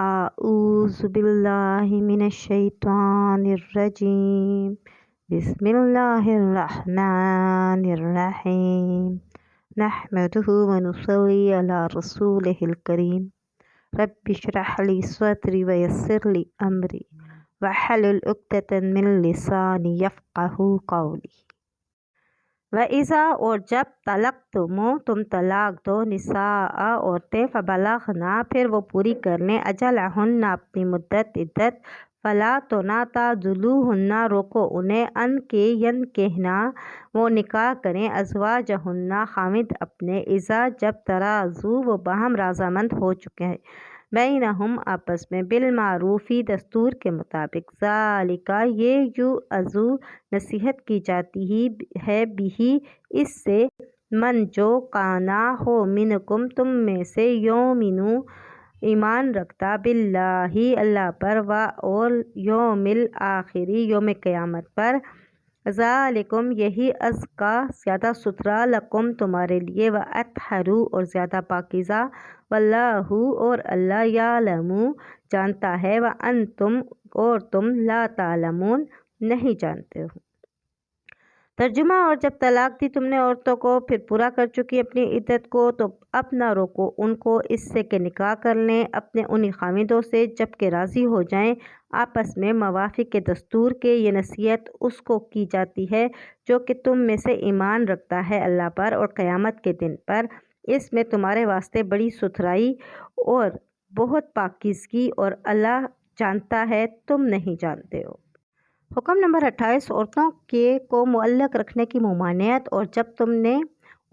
اعوذ باللہ من الشیطان الرجیم بسم اللہ الرحمن الرحیم نحمدہ ونصلی علی رسولہ الکریم رب اشرح لی صدری ویسر لی امری واحلل عقدۃ من لسانی یفقہوا قولی۔ وَإِذَا اور جب تم طلاق دو نساء عورتیں فبلغنا پھر وہ پوری کر لیں اجلہن اپنی مدت عدت فلا تو نہ تعضلوہن روکو انہیں ان کے ینکحنا وہ نکاح کریں ازواجہن خاوند اپنے اذا جب تراضوا وہ باہم رضامند ہو چکے بینہم آپس میں بالمعروف دستور کے مطابق ذالک یہ یوعظ نصیحت کی جاتی ہے بھی اس سے من جو کانا ہو منکم تم میں سے یومنو ایمان رکھتا باللہ اللہ پر اور یوم الآخر یوم قیامت پر ذالکم یہی ازکا زیادہ ستھرا لکم تمہارے لیے واطہر اور زیادہ پاکیزہ واللہ اور اللہ یعلم جانتا ہے وانتم اور تم لا تعلمون نہیں جانتے ہو۔ ترجمہ اور جب طلاق دی تم نے عورتوں کو پھر پورا کر چکی اپنی عدت کو تو اب نہ روکو ان کو اس سے کہ نکاح کر لیں اپنے انہی خاوندوں سے جب کہ راضی ہو جائیں آپس میں موافق کے دستور کے۔ یہ نصیحت اس کو کی جاتی ہے جو کہ تم میں سے ایمان رکھتا ہے اللہ پر اور قیامت کے دن پر، اس میں تمہارے واسطے بڑی ستھرائی اور بہت پاکیزگی اور اللہ جانتا ہے تم نہیں جانتے ہو۔ حکم نمبر 28 عورتوں کو معلق رکھنے کی ممانعت اور جب تم نے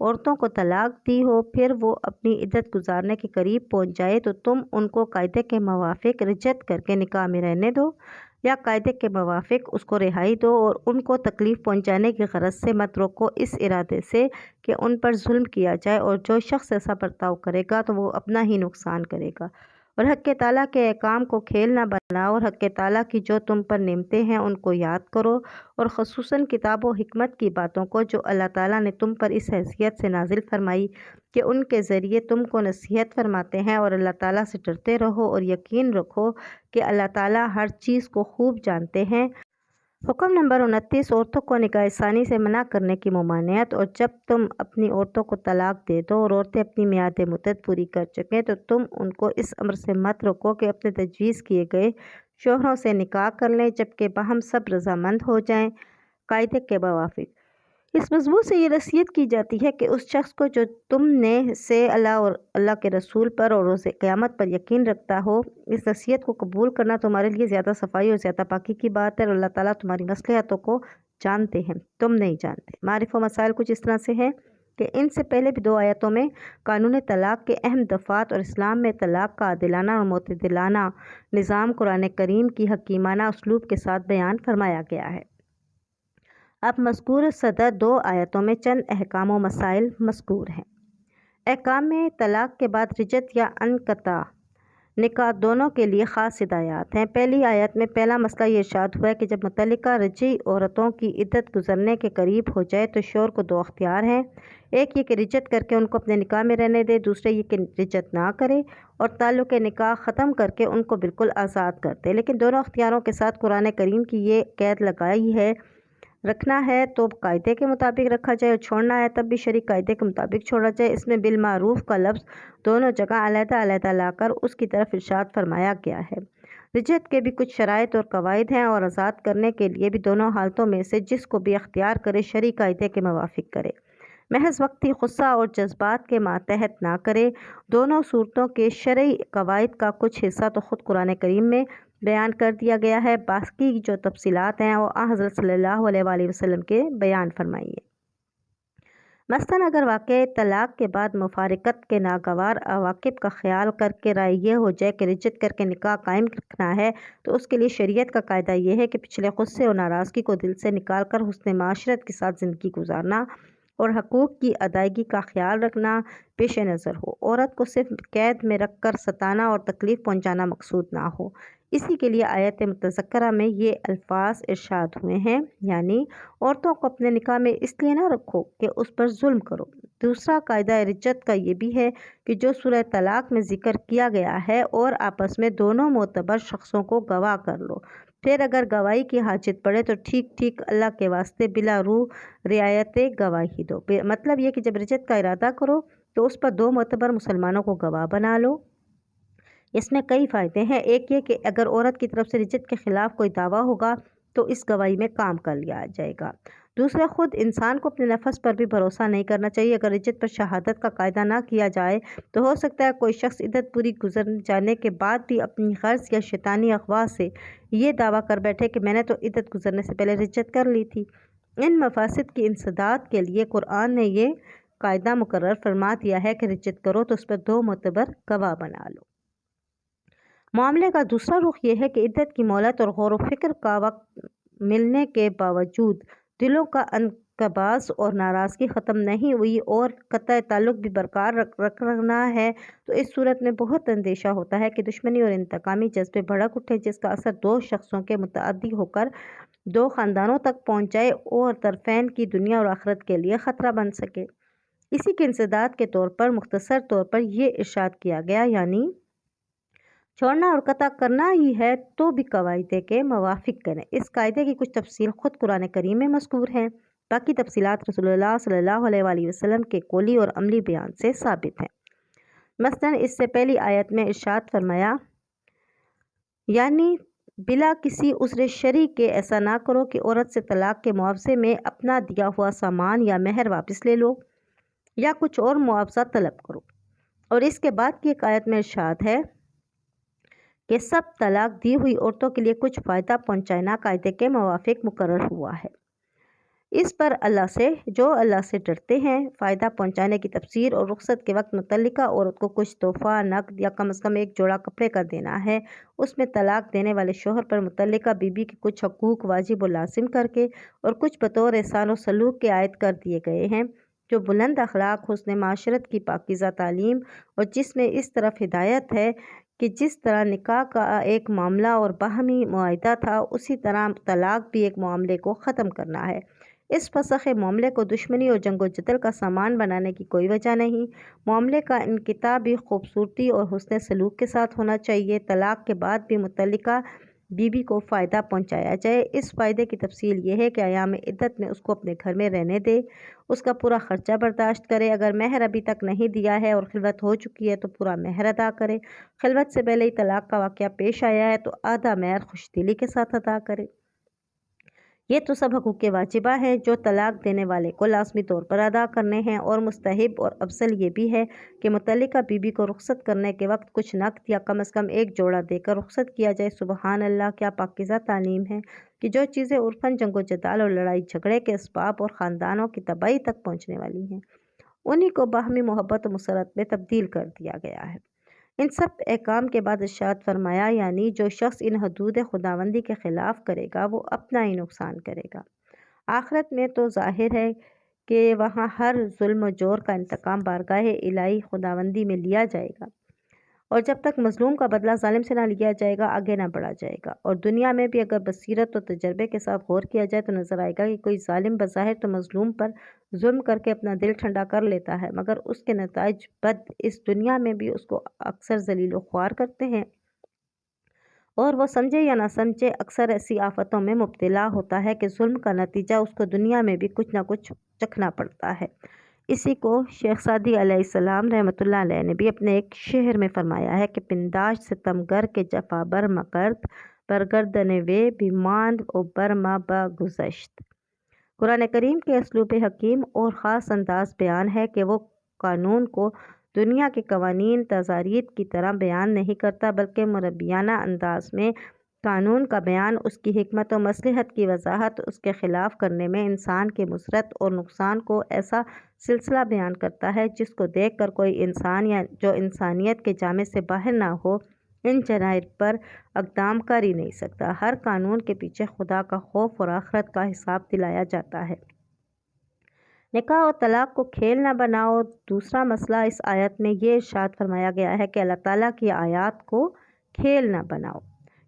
عورتوں کو طلاق دی ہو پھر وہ اپنی عدت گزارنے کے قریب پہنچ جائے تو تم ان کو قاعدے کے موافق رجعت کر کے نکاح میں رہنے دو یا قاعدے کے موافق اس کو رہائی دو اور ان کو تکلیف پہنچانے کی غرض سے مت روکو اس ارادے سے کہ ان پر ظلم کیا جائے، اور جو شخص ایسا برتاؤ کرے گا تو وہ اپنا ہی نقصان کرے گا۔ اور حق تعالیٰ کے احکام کو کھیل نہ بناؤ اور حق تعالیٰ کی جو تم پر نعمتیں ہیں ان کو یاد کرو، اور خصوصاً کتاب و حکمت کی باتوں کو جو اللہ تعالیٰ نے تم پر اس حیثیت سے نازل فرمائی کہ ان کے ذریعے تم کو نصیحت فرماتے ہیں، اور اللہ تعالیٰ سے ڈرتے رہو اور یقین رکھو کہ اللہ تعالیٰ ہر چیز کو خوب جانتے ہیں۔ حکم نمبر 29 عورتوں کو نکاح ثانی سے منع کرنے کی ممانعت اور جب تم اپنی عورتوں کو طلاق دے دو اور عورتیں اپنی میعاد مدت پوری کر چکیں تو تم ان کو اس امر سے مت روکو کہ اپنے تجویز کیے گئے شوہروں سے نکاح کر لیں جبکہ باہم سب رضامند ہو جائیں قاعدے کے موافق۔ اس مضمون سے یہ نصیحت کی جاتی ہے کہ اس شخص کو جو تم نے سے اللہ اور اللہ کے رسول پر اور روز قیامت پر یقین رکھتا ہو، اس نصیحت کو قبول کرنا تمہارے لیے زیادہ صفائی اور زیادہ پاکی کی بات ہے، اور اللہ تعالیٰ تمہاری مصلحتوں کو جانتے ہیں تم نہیں جانتے۔ معارف و مسائل کچھ اس طرح سے ہیں کہ ان سے پہلے بھی 2 آیتوں میں قانون طلاق کے اہم دفعات اور اسلام میں طلاق کا عادلانہ اور معتدلانہ نظام قرآن کریم کی حکیمانہ اسلوب کے ساتھ بیان فرمایا گیا ہے۔ اب مذکور صدر 2 آیتوں میں چند احکام و مسائل مذکور ہیں۔ احکام میں طلاق کے بعد رجعت یا انقطاع نکاح دونوں کے لیے خاص ہدایات ہیں۔ پہلی آیت میں پہلا مسئلہ یہ ارشاد ہوا ہے کہ جب متعلقہ رجعی عورتوں کی عدت گزرنے کے قریب ہو جائے تو شوہر کو 2 اختیار ہیں، ایک یہ کہ رجعت کر کے ان کو اپنے نکاح میں رہنے دے، دوسرے یہ کہ رجعت نہ کرے اور تعلق نکاح ختم کر کے ان کو بالکل آزاد کر دے، لیکن دونوں اختیاروں کے ساتھ قرآن کریم کی یہ قید لگائی ہے رکھنا ہے تو قاعدے کے مطابق رکھا جائے اور چھوڑنا ہے تب بھی شرعی قاعدے کے مطابق چھوڑا جائے۔ اس میں بالمعروف کا لفظ دونوں جگہ علیحدہ علیحدہ لا کر اس کی طرف ارشاد فرمایا گیا ہے۔ رجعت کے بھی کچھ شرائط اور قواعد ہیں اور آزاد کرنے کے لیے بھی دونوں حالتوں میں سے جس کو بھی اختیار کرے شرعی قاعدے کے موافق کرے، محض وقتی غصہ اور جذبات کے ماتحت نہ کرے۔ دونوں صورتوں کے شرعی قواعد کا کچھ حصہ تو خود قرآن کریم میں بیان کر دیا گیا ہے، باقی جو تفصیلات ہیں وہ حضرت صلی اللہ علیہ وآلہ وسلم کے بیان فرمائیے۔ مثلاً اگر واقع طلاق کے بعد مفارقت کے ناگوار عواقب کا خیال کر کے رائے یہ ہو جائے کہ رجعت کر کے نکاح قائم رکھنا ہے تو اس کے لیے شریعت کا قاعدہ یہ ہے کہ پچھلے غصے اور ناراضگی کو دل سے نکال کر حسن معاشرت کے ساتھ زندگی گزارنا اور حقوق کی ادائیگی کا خیال رکھنا پیش نظر ہو۔ عورت کو صرف قید میں رکھ کر ستانا اور تکلیف پہنچانا مقصود نہ ہو، اسی کے لیے آیت متذکرہ میں یہ الفاظ ارشاد ہوئے ہیں، یعنی عورتوں کو اپنے نکاح میں اس لیے نہ رکھو کہ اس پر ظلم کرو، دوسرا قاعدہ رجت کا یہ بھی ہے کہ جو سورہ طلاق میں ذکر کیا گیا ہے اور آپس میں دونوں معتبر شخصوں کو گواہ کر لو، پھر اگر گواہی کی حاجت پڑے تو ٹھیک ٹھیک اللہ کے واسطے بلا روح رعایت گواہی دو۔ مطلب یہ کہ جب رجت کا ارادہ کرو تو اس پر 2 معتبر مسلمانوں کو گواہ بنا لو۔ اس میں کئی فائدے ہیں۔ ایک یہ کہ اگر عورت کی طرف سے رجت کے خلاف کوئی دعویٰ ہوگا تو اس گواہی میں کام کر لیا جائے گا۔ دوسرا، خود انسان کو اپنے نفس پر بھی بھروسہ نہیں کرنا چاہیے۔ اگر رجت پر شہادت کا قاعدہ نہ کیا جائے تو ہو سکتا ہے کوئی شخص عدت پوری گزر جانے کے بعد بھی اپنی غرض یا شیطانی اغوا سے یہ دعویٰ کر بیٹھے کہ میں نے تو عدت گزرنے سے پہلے رجت کر لی تھی۔ ان مفاسد کی انسداد کے لیے قرآن نے یہ قاعدہ مقرر فرما دیا ہے کہ رجت کرو تو اس پر 2 معتبر گواہ بنا لو۔ معاملے کا دوسرا رخ یہ ہے کہ عدت کی مہلت اور غور و فکر کا وقت ملنے کے باوجود دلوں کا انقباض اور ناراضگی ختم نہیں ہوئی اور قطع تعلق بھی برقرار رکھنا ہے تو اس صورت میں بہت اندیشہ ہوتا ہے کہ دشمنی اور انتقامی جذبے بھڑک اٹھے، جس کا اثر 2 شخصوں کے متعدی ہو کر 2 خاندانوں تک پہنچ جائے اور طرفین کی دنیا اور آخرت کے لیے خطرہ بن سکے۔ اسی کے انسداد کے طور پر مختصر طور پر یہ ارشاد کیا گیا، یعنی چھوڑنا اور قطع کرنا ہی ہے تو بھی قاعدے کے موافق کریں۔ اس قاعدے کی کچھ تفصیل خود قرآن کریم میں مذکور ہیں، باقی تفصیلات رسول اللہ صلی اللہ علیہ وآلہ وسلم کے قولی اور عملی بیان سے ثابت ہیں۔ مثلاً اس سے پہلی آیت میں ارشاد فرمایا، یعنی بلا کسی عذر شرعی کے ایسا نہ کرو کہ عورت سے طلاق کے معاوضے میں اپنا دیا ہوا سامان یا مہر واپس لے لو یا کچھ اور معاوضہ طلب کرو۔ اور اس کے بعد کی ایک آیت میں ارشاد ہے کہ سب طلاق دی ہوئی عورتوں کے لیے کچھ فائدہ پہنچانا قاعدے کے موافق مقرر ہوا ہے۔ اس پر جو اللہ سے ڈرتے ہیں فائدہ پہنچانے کی تفسیر اور رخصت کے وقت متعلقہ عورت کو کچھ تحفہ، نقد یا کم از کم ایک جوڑا کپڑے کا دینا ہے، اس میں طلاق دینے والے شوہر پر متعلقہ بیوی کے کچھ حقوق واجب و لازم کر کے اور کچھ بطور احسان و سلوک کے عائد کر دیے گئے ہیں جو بلند اخلاق، حسن معاشرت کی پاکیزہ تعلیم اور جس میں اس طرف ہدایت ہے کہ جس طرح نکاح کا ایک معاملہ اور باہمی معاہدہ تھا اسی طرح طلاق بھی ایک معاملے کو ختم کرنا ہے۔ اس فسخ معاملے کو دشمنی اور جنگ و جدل کا سامان بنانے کی کوئی وجہ نہیں۔ معاملے کا انقطاع بھی خوبصورتی اور حسن سلوک کے ساتھ ہونا چاہیے۔ طلاق کے بعد بھی متعلقہ بیوی کو فائدہ پہنچایا جائے۔ اس فائدے کی تفصیل یہ ہے کہ ایام عدت میں اس کو اپنے گھر میں رہنے دے، اس کا پورا خرچہ برداشت کرے، اگر مہر ابھی تک نہیں دیا ہے اور خلوت ہو چکی ہے تو پورا مہر ادا کرے، خلوت سے پہلے ہی طلاق کا واقعہ پیش آیا ہے تو آدھا مہر خوش دلی کے ساتھ ادا کرے۔ یہ تو سب حقوق واجبہ ہیں جو طلاق دینے والے کو لازمی طور پر ادا کرنے ہیں، اور مستحب اور افضل یہ بھی ہے کہ متعلقہ بیوی کو رخصت کرنے کے وقت کچھ نقد یا کم از کم ایک جوڑا دے کر رخصت کیا جائے۔ سبحان اللہ، کیا پاکیزہ تعلیم ہے کہ جو چیزیں عرفاً جنگ و جدال اور لڑائی جھگڑے کے اسباب اور خاندانوں کی تباہی تک پہنچنے والی ہیں، انہی کو باہمی محبت و مسرت میں تبدیل کر دیا گیا ہے۔ ان سب احکام کے بعد ارشاد فرمایا، یعنی جو شخص ان حدود خداوندی کے خلاف کرے گا وہ اپنا ہی نقصان کرے گا۔ آخرت میں تو ظاہر ہے کہ وہاں ہر ظلم و جور کا انتقام بارگاہ الہی خداوندی میں لیا جائے گا، اور جب تک مظلوم کا بدلہ ظالم سے نہ لیا جائے گا آگے نہ بڑھا جائے گا۔ اور دنیا میں بھی اگر بصیرت و تجربے کے ساتھ غور کیا جائے تو نظر آئے گا کہ کوئی ظالم بظاہر تو مظلوم پر ظلم کر کے اپنا دل ٹھنڈا کر لیتا ہے، مگر اس کے نتائج بد اس دنیا میں بھی اس کو اکثر ذلیل و خوار کرتے ہیں، اور وہ سمجھے یا نہ سمجھے اکثر ایسی آفتوں میں مبتلا ہوتا ہے کہ ظلم کا نتیجہ اس کو دنیا میں بھی کچھ نہ کچھ چکھنا پڑتا ہے۔ اسی کو شیخ سعدی علیہ السلام رحمۃ اللہ علیہ نے بھی اپنے ایک شعر میں فرمایا ہے کہ پنداش ستم گر کے جفا بر مکرد برگردن وے بھی ماند او برما بگذشت۔ قرآن کریم کے اسلوب حکیم اور خاص انداز بیان ہے کہ وہ قانون کو دنیا کے قوانین تزاریت کی طرح بیان نہیں کرتا، بلکہ مربیانہ انداز میں قانون کا بیان، اس کی حکمت و مصلحت کی وضاحت، اس کے خلاف کرنے میں انسان کے مسرت اور نقصان کو ایسا سلسلہ بیان کرتا ہے جس کو دیکھ کر کوئی انسان یا جو انسانیت کے جامے سے باہر نہ ہو ان جرائم پر اقدام کر ہی نہیں سکتا۔ ہر قانون کے پیچھے خدا کا خوف اور آخرت کا حساب دلایا جاتا ہے۔ نکاح اور طلاق کو کھیل نہ بناؤ۔ دوسرا مسئلہ اس آیت میں یہ ارشاد فرمایا گیا ہے کہ اللہ تعالیٰ کی آیات کو کھیل نہ بناؤ۔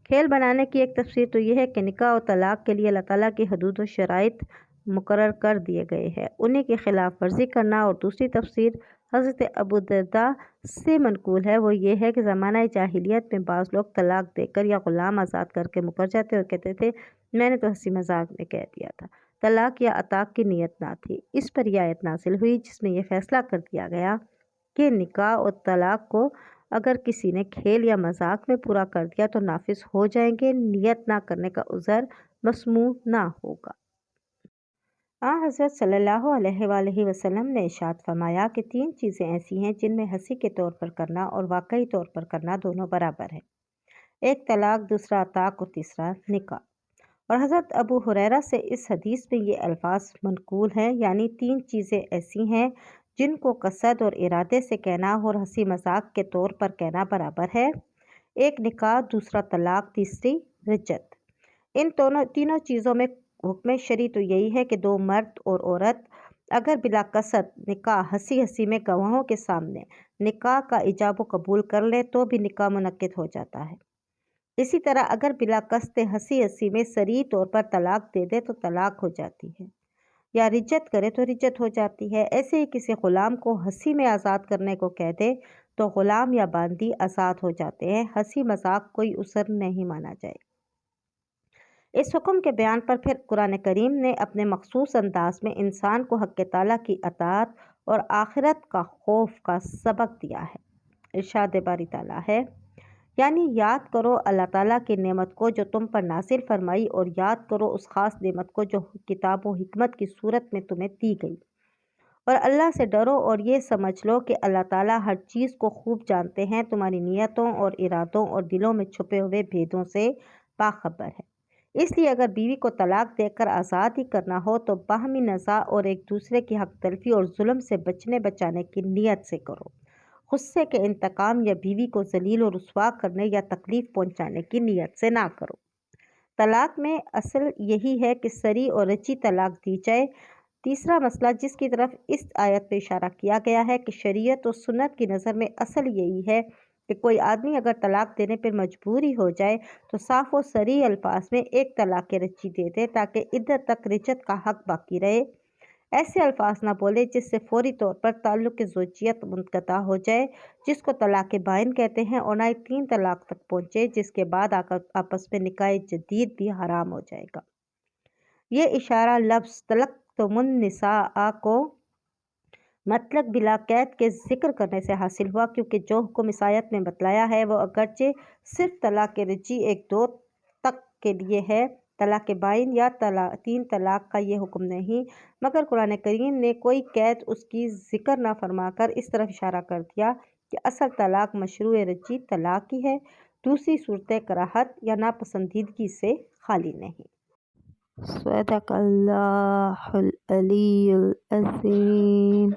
کھیل بنانے کی ایک تفسیر تو یہ ہے کہ نکاح اور طلاق کے لیے اللہ تعالیٰ کی حدود و شرائط مقرر کر دیے گئے ہیں، انہیں کی خلاف ورزی کرنا۔ اور دوسری تفسیر حضرت ابو درداء سے منقول ہے، وہ یہ ہے کہ زمانہ جاہلیت میں بعض لوگ طلاق دے کر یا غلام آزاد کر کے مکر جاتے اور کہتے تھے میں نے تو ہنسی مذاق میں کہہ دیا تھا، طلاق یا عطاق کی نیت نہ تھی۔ اس پر یہ آیت نازل ہوئی جس میں یہ فیصلہ کر دیا گیا کہ نکاح اور طلاق کو اگر کسی نے کھیل یا مذاق میں پورا کر دیا تو نافذ ہو جائیں گے، نیت نہ کرنے کا عذر مسموع نہ ہوگا۔ حضرت صلی اللہ علیہ وآلہ وسلم نے ارشاد فرمایا کہ 3 چیزیں ایسی ہیں جن میں ہنسی کے طور پر کرنا اور واقعی طور پر کرنا دونوں برابر ہے، ایک طلاق، دوسرا عطاق اور تیسرا نکاح۔ اور حضرت ابو ہریرہ سے اس حدیث میں یہ الفاظ منقول ہیں، یعنی 3 چیزیں ایسی ہیں جن کو قصد اور ارادے سے کہنا اور ہنسی مذاق کے طور پر کہنا برابر ہے، ایک نکاح، دوسرا طلاق، تیسری رجعت۔ ان تینوں چیزوں میں حکم شرعی تو یہی ہے کہ 2 مرد اور عورت اگر بلا قصد نکاح ہنسی ہنسی میں گواہوں کے سامنے نکاح کا ایجاب و قبول کر لیں تو بھی نکاح منعقد ہو جاتا ہے۔ اسی طرح اگر بلا قصد ہنسی ہنسی میں صریح طور پر طلاق دے دے تو طلاق ہو جاتی ہے، یا رجعت کرے تو رجعت ہو جاتی ہے۔ ایسے ہی کسی غلام کو ہنسی میں آزاد کرنے کو کہہ دے تو غلام یا باندی آزاد ہو جاتے ہیں، ہنسی مذاق کوئی عذر نہیں مانا جائے۔ اس حکم کے بیان پر پھر قرآن کریم نے اپنے مخصوص انداز میں انسان کو حق تعالیٰ کی اطاعت اور آخرت کا خوف کا سبق دیا ہے۔ ارشاد باری تعالیٰ ہے، یعنی یاد کرو اللہ تعالیٰ کی نعمت کو جو تم پر نازل فرمائی، اور یاد کرو اس خاص نعمت کو جو کتاب و حکمت کی صورت میں تمہیں دی گئی، اور اللہ سے ڈرو اور یہ سمجھ لو کہ اللہ تعالیٰ ہر چیز کو خوب جانتے ہیں، تمہاری نیتوں اور ارادوں اور دلوں میں چھپے ہوئے بھیدوں سے باخبر ہے۔ اس لیے اگر بیوی کو طلاق دے کر آزاد ہی کرنا ہو تو باہمی نزاع اور ایک دوسرے کی حق تلفی اور ظلم سے بچانے کی نیت سے کرو، غصے کے انتقام یا بیوی کو ذلیل و رسوا کرنے یا تکلیف پہنچانے کی نیت سے نہ کرو۔ طلاق میں اصل یہی ہے کہ صریح اور رچی طلاق دی جائے۔ تیسرا مسئلہ جس کی طرف اس آیت میں اشارہ کیا گیا ہے کہ شریعت و سنت کی نظر میں اصل یہی ہے کہ کوئی آدمی اگر طلاق دینے پر مجبور ہی ہو جائے تو صاف و صریح الفاظ میں ایک طلاق رچی دے دے تاکہ عدت تک رجعت کا حق باقی رہے۔ ایسے الفاظ نہ بولے جس سے فوری طور پر تعلق زوجیت منقطع ہو جائے، جس کو طلاق بائن کہتے ہیں، اور نہ ہی 3 طلاق تک پہنچے جس کے بعد آپس میں نکاح جدید بھی حرام ہو جائے گا۔ یہ اشارہ لفظ طلقتم النساء کو مطلق بلا قید کے ذکر کرنے سے حاصل ہوا، کیونکہ جو حکم اس آیت میں بتلایا ہے وہ اگرچہ صرف طلاق رجعی 1-2 تک کے لیے ہے، طلاق بائن یا 3 طلاق کا یہ حکم نہیں، مگر قرآن کریم نے کوئی قید اس کی ذکر نہ فرما کر اس طرف اشارہ کر دیا کہ اصل طلاق مشروع رجعی طلاق ہی ہے، دوسری صورتیں کراہت یا ناپسندیدگی سے خالی نہیں۔ صدق اللہ العلی العظیم۔